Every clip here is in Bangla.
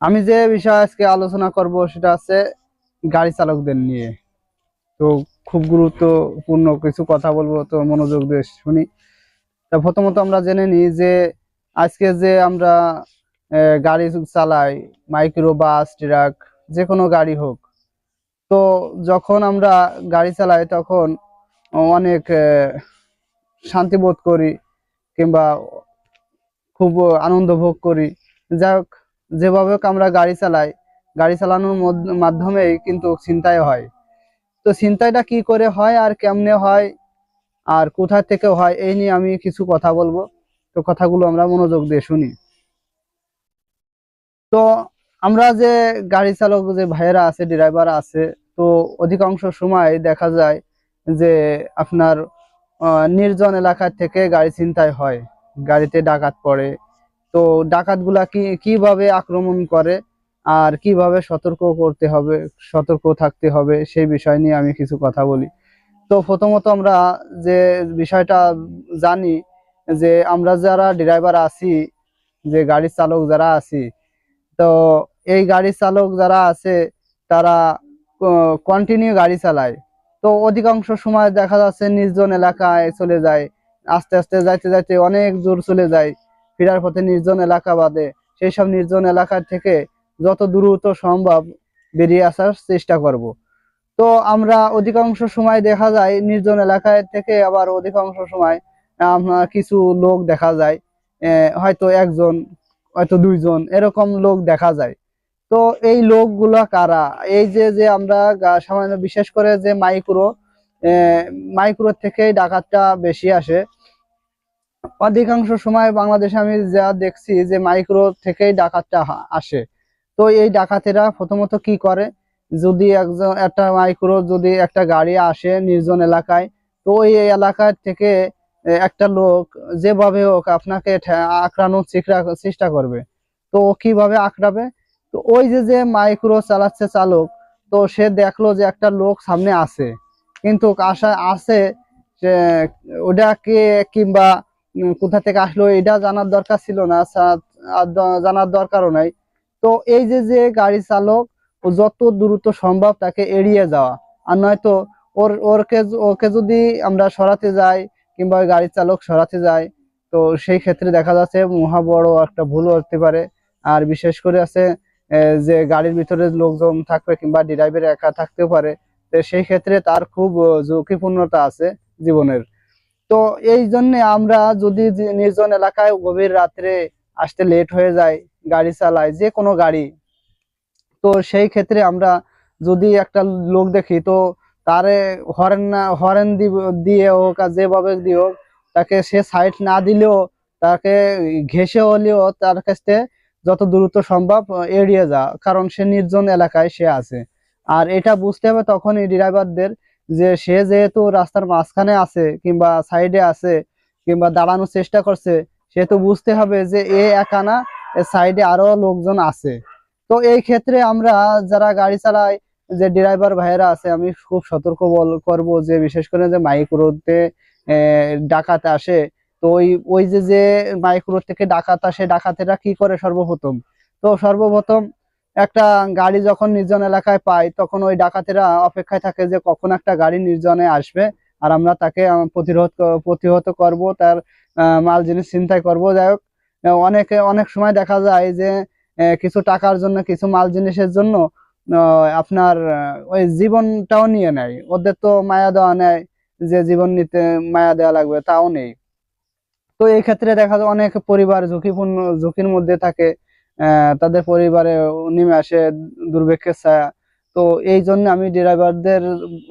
আমি যে বিষয় আজকে আলোচনা করব সেটা আছে গাড়ি চালকদের নিয়ে। তো খুব গুরুত্বপূর্ণ কিছু কথা বলবো, তো মনোযোগ দিয়ে শুনি। তা প্রথমত আমরা জেনে নিই যে আজকে যে আমরা গাড়ি চালাই, মাইক্রো বাস, ট্রাক, যে কোনো গাড়ি হোক, তো যখন আমরা গাড়ি চালাই তখন অনেক শান্তি বোধ করি কিংবা খুব আনন্দ ভোগ করি। যাই হোক, যেভাবে হোক আমরা গাড়ি চালাই, গাড়ি চালানোর মাধ্যমেই কিন্তু ছিনতাই হয়। তো ছিনতাইটা কি করে হয় আর কেমনে হয় আর কোথা থেকে হয়, এই নিয়ে আমি কিছু কথা বলবো। তো কথাগুলো আমরা মনোযোগ দিয়ে শুনি। তো আমরা যে গাড়ি চালক যে ভাইয়েরা আছে, ড্রাইভার আছে, তো অধিকাংশ সময় দেখা যায় যে আপনার নির্জন এলাকা থেকে গাড়ি ছিনতাই হয়, গাড়িতে ডাকাত পড়ে। তো ডাকাতগুলা কিভাবে আক্রমণ করে আর কিভাবে সতর্ক করতে হবে, সতর্ক থাকতে হবে, সেই বিষয় নিয়ে আমি কিছু কথা বলি। তো প্রথমত আমরা যে বিষয়টা জানি যে আমরা যারা ড্রাইভার আছি, যে গাড়ির চালক যারা আছি, তো এই গাড়ি চালক যারা আছে তারা কন্টিনিউ গাড়ি চালায়। তো অধিকাংশ সময় দেখা যাচ্ছে নির্জন এলাকায় চলে যায়, আস্তে আস্তে যাইতে যাইতে অনেক দূর চলে যায়, ফেরার পথে নির্জন এলাকা বাদে সেই সব নির্জন এলাকা থেকে যত দ্রুত সম্ভব বেরিয়ে আসার চেষ্টা করব। তো আমরা অধিকাংশ সময় দেখা যায় নির্জন এলাকায় থেকে আবার অধিকাংশ সময় আপনার কিছু লোক দেখা যায়, হয়তো একজন, হয়তো দুইজন, এরকম লোক দেখা যায়। তো এই লোকগুলা কারা? এই যে যে আমরা সামান্য, বিশেষ করে যে মাইক্রো থেকেই ডাকাতটা বেশি আসে। অধিকাংশ সময় বাংলাদেশে আমি যা দেখছি যে মাইক্রো থেকেই ডাকাতটা আসে। তো এই ডাকাতেরা প্রথমত কি করে, যদি একজন একটা মাইক্রো, যদি একটা গাড়ি আসে নির্জন এলাকায়, তো ওই এলাকা থেকে একটা লোক যেভাবে হোক আপনাকে আঁকড়ানোর চেষ্টা করবে। তো ও কিভাবে আঁকড়াবে? তো ওই যে যে মাইক্রো চালাচ্ছে চালক, তো সে দেখলো যে একটা লোক সামনে আছে, কিন্তু আশা আছে যে ওটা কে কিংবা কোথা থেকে আসলো এটা জানার দরকার ছিল না, আর জানার দরকারও নাই। তো এই যে যে গাড়ি চালক, ও যত দ্রুত সম্ভব তাকে এড়িয়ে যাওয়া, আর নয়তো ওরকে ওকে যদি আমরা সরাতে যাই কিংবা ওই গাড়ি চালক সরাতে যায়, তো সেই ক্ষেত্রে দেখা যাচ্ছে মহা বড় একটা ভুল হতে পারে। আর বিশেষ করে আছে যে গাড়ির ভিতরে লোকজন থাকবে কিংবা ড্রাইভার একা থাকতেও পারে, তো সেই ক্ষেত্রে তার খুব ঝুঁকিপূর্ণতা আছে জীবনের। তো এই জন্য আমরা যদি নির্জন এলাকায় গভীর রাত্রে আসতে লেট হয়ে যায়, গাড়ি চালাই যে কোনো গাড়ি, তো সেই ক্ষেত্রে আমরা যদি একটা লোক দেখি, তো তারে হরেন দিয়ে হোক আর যেভাবে দিয়ে হোক, তাকে সে সাইড না দিলেও তাকে ঘেঁষে হলেও তার কাছে যত দ্রুত সম্ভব এড়িয়ে যা, কারণ সে নির্জন এলাকায় সে আছে। আর এটা বুঝতে হবে তখন এই ড্রাইভারদের, যে সে যেহেতু রাস্তার মাঝখানে আছে কিংবা সাইডে আছে কিংবা দাঁড়ানোর চেষ্টা করছে, সেহেতু বুঝতে হবে যে এ একা না, সাইডে আরো লোকজন আছে। তো এই ক্ষেত্রে আমরা যারা গাড়ি চালাই, যে ড্রাইভার ভাইয়েরা আছে, আমি খুব সতর্ক করব যে বিশেষ করে যে মাইক্রোতে ডাকাত আসে। তো ওই ওই যে যে মাইক্রো থেকে ডাকাত আসে, ডাকাতেরা কি করে সর্বপ্রথম, তো সর্বপ্রথম একটা গাড়ি যখন নির্জন এলাকায় পায়, তখন ওই ডাকাতেরা অপেক্ষায় থাকে যে কখন একটা গাড়ি নির্জনে আসবে আর আমরা তাকে প্রতিহত করব, তার মাল জিনিস ছিনতাই করব। যাই হোক, অনেক সময় দেখা যায় যে কিছু টাকার জন্য, কিছু মাল জিনিসের জন্য আপনার ওই জীবনটাও নিয়ে নেয়। ওদের তো মায়া দেওয়া নেয়, যে জীবন নিতে মায়া দেওয়া লাগবে তাও নেই। তো এই ক্ষেত্রে দেখা যায় অনেক পরিবার ঝুঁকির মধ্যে থাকে, তাদের পরিবারে নেমে আসে দুর্ভিক্ষের ছায়া। তো এই জন্য আমি ড্রাইভারদের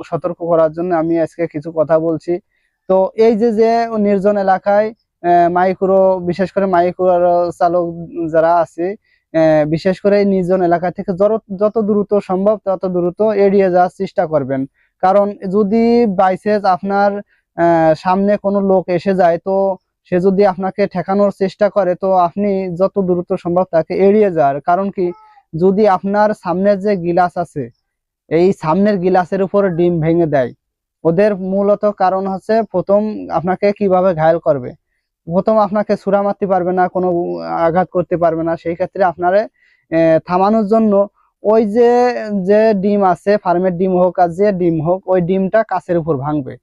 সতর্ক করার জন্য আমি আজকে কিছু কথা বলছি। তো এই যে যে নির্জন এলাকায় মাইক্রো, বিশেষ করে মাইক্রো চালক যারা আছে, বিশেষ করে এই নির্জন এলাকা থেকে যত দ্রুত সম্ভব তত দ্রুত এড়িয়ে যাওয়ার চেষ্টা করবেন। কারণ যদি বাইচান্স আপনার সামনে কোনো লোক এসে যায়, তো সে যদি আপনাকে ঠেকানোর চেষ্টা করে, তো আপনি যত দ্রুত সম্ভব তাকে এড়িয়ে যাওয়ার, কারণ কি, যদি আপনার সামনের যে গিলাস আছে, এই সামনের গিলাসের উপর ডিম ভেঙে দেয়, ওদের মূলত কারণ হচ্ছে প্রথম আপনাকে কিভাবে ঘায়েল করবে। প্রথম আপনাকে ছুরা মারতে পারবে না, কোনো আঘাত করতে পারবে না। সেই ক্ষেত্রে আপনারে থামানোর জন্য ওই যে যে ডিম আছে, ফার্মের ডিম হোক আর যে ডিম হোক, ওই ডিমটা কাছের উপর ভাঙবে।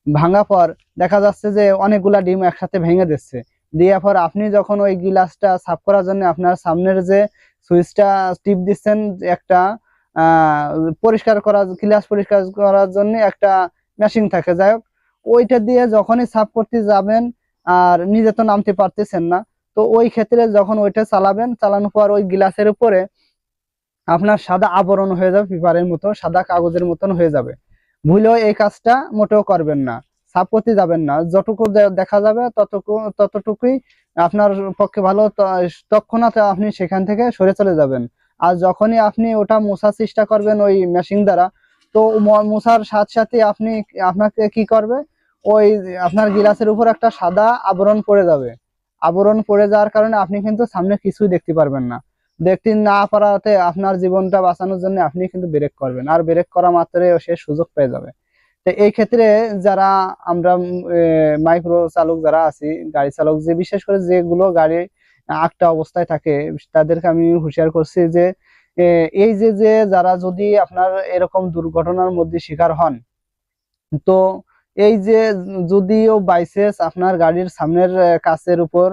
ভাঙা পর দেখা যাচ্ছে যে অনেকগুলা ডিম একসাথে ভেঙে দিচ্ছে। দেওয়ার পর আপনি যখন ওই গিলাসটা সাফ করার জন্য আপনার সামনের যে সুইচটা টিপ দিচ্ছেন, একটা আহ পরিষ্কার করা, গিলাস পরিষ্কার করার জন্য একটা মেশিন থাকে, যাই হোক ওইটা দিয়ে যখনই সাফ করতে যাবেন আর নিজে তো নামতে পারতেছেন না, তো ওই ক্ষেত্রে যখন ওইটা চালাবেন, চালানোর পর ওই গ্লাসের উপরে আপনার সাদা আবরণ হয়ে যাবে, পেপারের মতো সাদা কাগজের মতন হয়ে যাবে। ভুলেও এই কাজটা মোটেও করবেন না, সাফ করতে যাবেন না। যতটুকু দেখা যাবে ততটুকুই আপনার পক্ষে ভালো। তৎক্ষণাৎ আপনি সেখান থেকে সরে চলে যাবেন। আর যখনই আপনি ওটা মোছার চেষ্টা করবেন ওই মেশিন দ্বারা, তো মোছার সাথে সাথে আপনাকে কি করবে, ওই আপনার গিলাসের উপর একটা সাদা আবরণ পড়ে যাবে। আবরণ পড়ে যাওয়ার কারণে আপনি কিন্তু সামনে কিছুই দেখতে পারবেন না। দেখতে না পারাতে আপনার জীবনটা বাঁচানোর জন্য আপনি কিন্তু ব্রেক করবেন, আর ব্রেক করা মাত্রই সে সুযোগ পেয়ে যাবে। তো এই ক্ষেত্রে যারা আমরা মাইক্রো চালক যারা আছি, গাড়ি চালক, যে বিশেষ করে যেগুলো গাড়ি আঁকটা অবস্থায় থাকে, তাদেরকে আমি হুঁশিয়ার করছি যে এই যে যে যারা যদি আপনার এরকম দুর্ঘটনার মধ্যে শিকার হন, তো এই যে যদিও বাইসেন্স আপনার গাড়ির সামনের কাচের উপর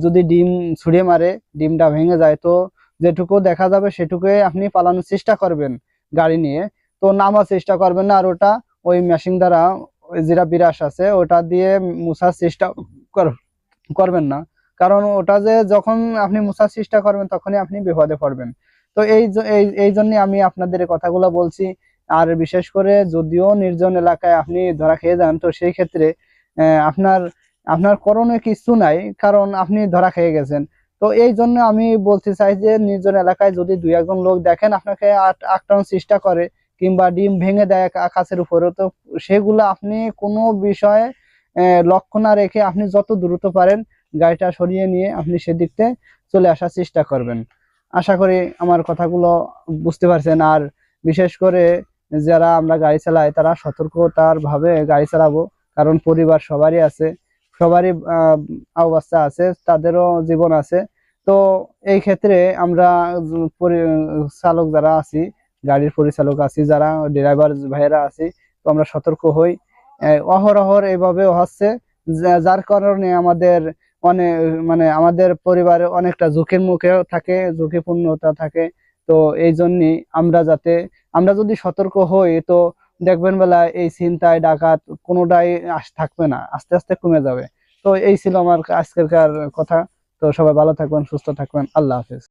যদি ডিম ছুঁড়ে মারে, ডিমটা ভেঙে যায়, তো যেটুকু দেখা যাবে সেটুকুই আপনি পালানোর চেষ্টা করবেন গাড়ি নিয়ে। তো নামার চেষ্টা করবেন না, আর ওটা ওই মেশিন দ্বারা, ওই যেটা বিরাস আছে ওটা দিয়ে মুছার চেষ্টা করবেন না। কারণ ওটা যে যখন আপনি মুছার চেষ্টা করবেন তখনই আপনি বিপদে পড়বেন। তো এই জন্য আমি আপনাদের এই কথাগুলো বলছি। আর বিশেষ করে যদিও নির্জন এলাকায় আপনি ধরা খেয়ে যান, তো সেই ক্ষেত্রে আপনার আপনার করণীয় কিছু নাই, কারণ আপনি ধরা খেয়ে গেছেন। তো এই জন্য আমি বলতে চাই যে নির্জন এলাকায় যদি দুই একজন লোক দেখেন আপনাকে আটকানোর চেষ্টা করে, কিংবা ডিম ভেঙে দেয় কাছের উপরে, তো সেগুলো আপনি কোনো বিষয়ে লক্ষ্য না রেখে আপনি যত দ্রুত পারেন গাড়িটা সরিয়ে নিয়ে আপনি সেদিকতে চলে আসার চেষ্টা করবেন। আশা করি আমার কথাগুলো বুঝতে পারছেন। আর বিশেষ করে যারা আমরা গাড়ি চালাই তারা সতর্কতার ভাবে গাড়ি চালাবো, কারণ পরিবার সবারই আছে, সবারই বাচ্চা আছে, তাদেরও জীবন আছে। তো এই ক্ষেত্রে আমরা চালক যারা আছি, গাড়ির পরিচালক আছি, যারা ড্রাইভার ভাইয়েরা আছি, তো আমরা সতর্ক হই। অহরহর এইভাবে হচ্ছে, যার কারণে আমাদের অনেক, মানে আমাদের পরিবারে অনেকটা ঝুঁকির মুখে থাকে, ঝুঁকিপূর্ণতা থাকে। তো এই জন্যই আমরা যদি সতর্ক হই, তো দেখবেন বেলা এই ছিনতাই ডাকাত কোনোটাই থাকবে না, আস্তে আস্তে কমে যাবে। তো এই ছিল আমার আজকেরকার কথা। তো সবাই ভালো থাকবেন, সুস্থ থাকবেন, আল্লাহ হাফেজ।